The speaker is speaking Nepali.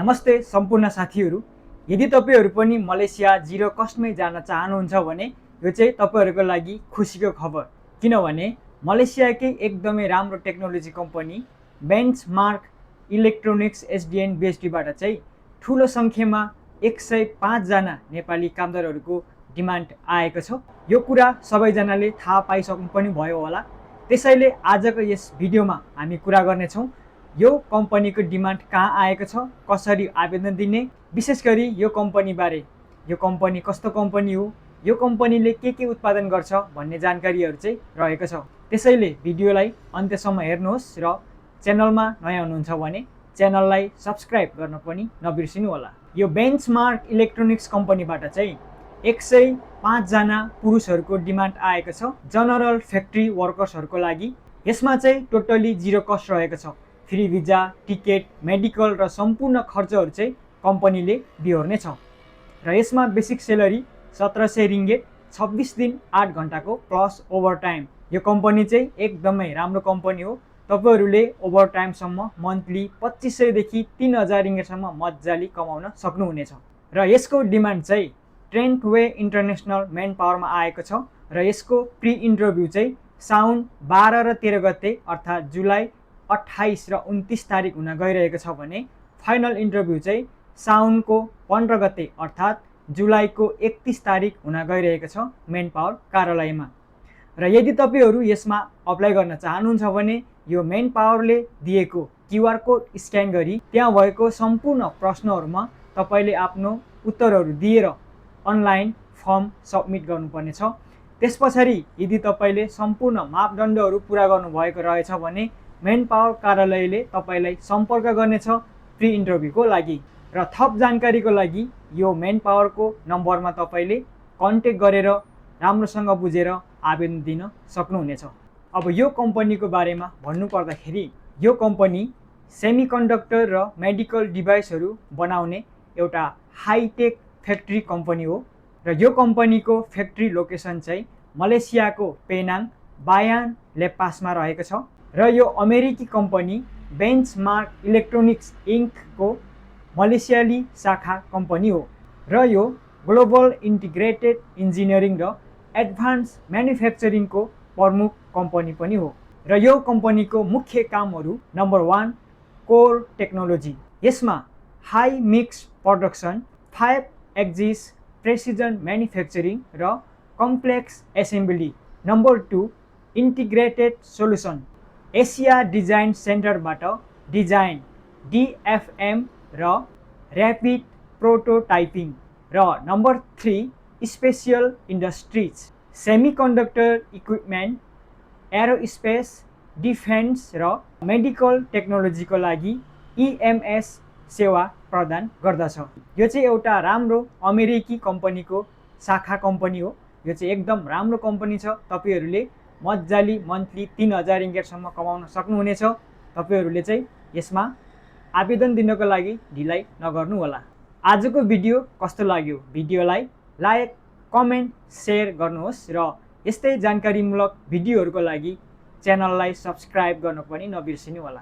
नमस्ते सम्पूर्ण साथीहरू। यदि तपाईहरु पनि मलेसिया जीरो कस्टमै जान चाहनुहुन्छ भने यो चाहिँ तपाईहरुको लागि खुसीको खबर। किनभने मलेसियाकै एकदमै राम्रो टेक्नोलोजी कम्पनी बेन्चमार्क इलेक्ट्रोनिक्स एसडिएन बिएसडीबाट चाहिँ ठूलो संख्यामा 105 जना नेपाली कामदारहरूको डिमान्ड आएको छ। यो कुरा सबैजनाले थाहा पाइसक्नु पनि भयो होला। त्यसैले आजको यस भिडियोमा हामी कुरा गर्नेछौँ यो कम्पनीको डिमान्ड कहाँ आएको छ, कसरी आवेदन दिने, विशेष गरी यो कम्पनी बारे, यो कम्पनी कस्तो कम्पनी हो, यो कम्पनीले के उत्पादन गर्छ भन्ने जानकारीहरू चाहिँ रहेको छ। त्यसैले भिडियोलाई अन्त्यसम्म हेर्नुहोस् र च्यानलमा नयाँ हुनुहुन्छ भने च्यानललाई सब्स्क्राइब गर्न पनि नबिर्सिनु होला। यो बेन्चमार्क इलेक्ट्रोनिक्स कम्पनीबाट चाहिँ 105 जना पुरुषहरूको डिमान्ड आएको छ जनरल फ्याक्ट्री वर्कर्सहरूको लागि। यसमा चाहिँ टोटली जीरो कस्ट रहेको छ। फ्री भिजा, टिकट, मेडिकल र सम्पूर्ण खर्चहरू चाहिँ कम्पनीले बिहोर्ने छ र यसमा बेसिक सेलरी 1700 रिङ्गेट, 26 दिन 8 घण्टाको प्लस ओभरटाइम। यो कम्पनी चाहिँ एकदमै राम्रो कम्पनी हो। तपाईहरुले ओभरटाइमसम्म मन्थली 2500 देखि 3000 रिङ्गेटसम्म मज्जाले कमाउन सक्नुहुनेछ। र यसको डिमान्ड चाहिँ ट्रेन्ट वे इन्टरनेसनल मेन पावरमा आएको छ र यसको प्री इन्टरभ्यू चाहिँ साउन 12 र 13 गते अर्थात् जुलाई 28 र 29 तारिक हुन गइरहेको छ भने फाइनल इन्टरभ्यू चाहिँ साउनको 15 गते अर्थात् जुलाईको 31 तारिक हुन गइरहेको छ मेन पावर कार्यालयमा। र यदि तपाईहरु यसमा अप्लाई गर्न चाहनुहुन्छ भने यो मेन पावरले दिएको क्यूआर कोड स्क्यान गरी त्यहाँ भएको सम्पूर्ण प्रश्नहरुमा तपाईले आफ्नो उत्तरहरु दिएर अनलाइन फर्म सबमिट गर्नुपर्ने छ। त्यसपछि यदि तपाईले सम्पूर्ण मापदण्डहरु पूरा गर्नुभएको रहेछ भने मेन पावर कार्यालयले तपाईलाई सम्पर्क गर्नेछ प्री इन्टरभ्यूको लागि। र थप जानकारीको लागि यो मेन पावरको नम्बरमा तपाईले कन्ट्याक्ट गरेर राम्रोसँग बुझेर आवेदन दिन सक्नुहुनेछ। अब यो कम्पनीको बारेमा भन्नु पर्दाखेरि यो कम्पनी सेमिकन्डक्टर र मेडिकल डिभाइसहरू बनाउने एउटा हाईटेक फ्याक्ट्री कम्पनी हो। र यो कम्पनीको फ्याक्ट्री लोकेसन चाहिँ मलेसियाको पेनाङ बायान लेपासमा रहेको छ। र यो अमेरिकी कम्पनी बेन्चमार्क इलेक्ट्रोनिक्स इन्कको मलेसियाली शाखा कम्पनी हो। र यो ग्लोबल इन्टिग्रेटेड इन्जिनियरिङ र एडभान्स म्यानुफ्याक्चरिङको प्रमुख कम्पनी पनि हो। र यो कम्पनीको मुख्य कामहरू नम्बर 1 कोर टेक्नोलोजी। यसमा high mix production, 5 axis precision manufacturing र complex assembly. Number 2 integrated solution. Asia design सेन्टरबाट डिजाइन, डिएफएम र ऱ्यापिड प्रोटोटाइपिङ। र number 3 special industries, semiconductor equipment, aerospace, defence र मेडिकल टेक्नोलोजीको लागि इएमएस सेवा प्रदान गर्दछ। यो चाहिँ एउटा राम्रो अमेरिकी कम्पनीको शाखा कम्पनी हो। यो चाहिँ एकदम राम्रो कम्पनी छ। तपाईहरुले मज्जाली मन्थली 3000 रिङ्गेटसम्म कमाउन सक्नुहुनेछ। तपाईहरुले चाहिँ यसमा आवेदन दिनको लागि ढिलाइ नगर्नु होला। आजको भिडियो कस्तो लाग्यो? भिडियोलाई लाइक, कमेन्ट, शेयर गर्नुहोस् र यस्तै जानकारीमूलक भिडियोहरुको लागि च्यानललाई सब्स्क्राइब गर्न पनि नबिर्सिनु होला।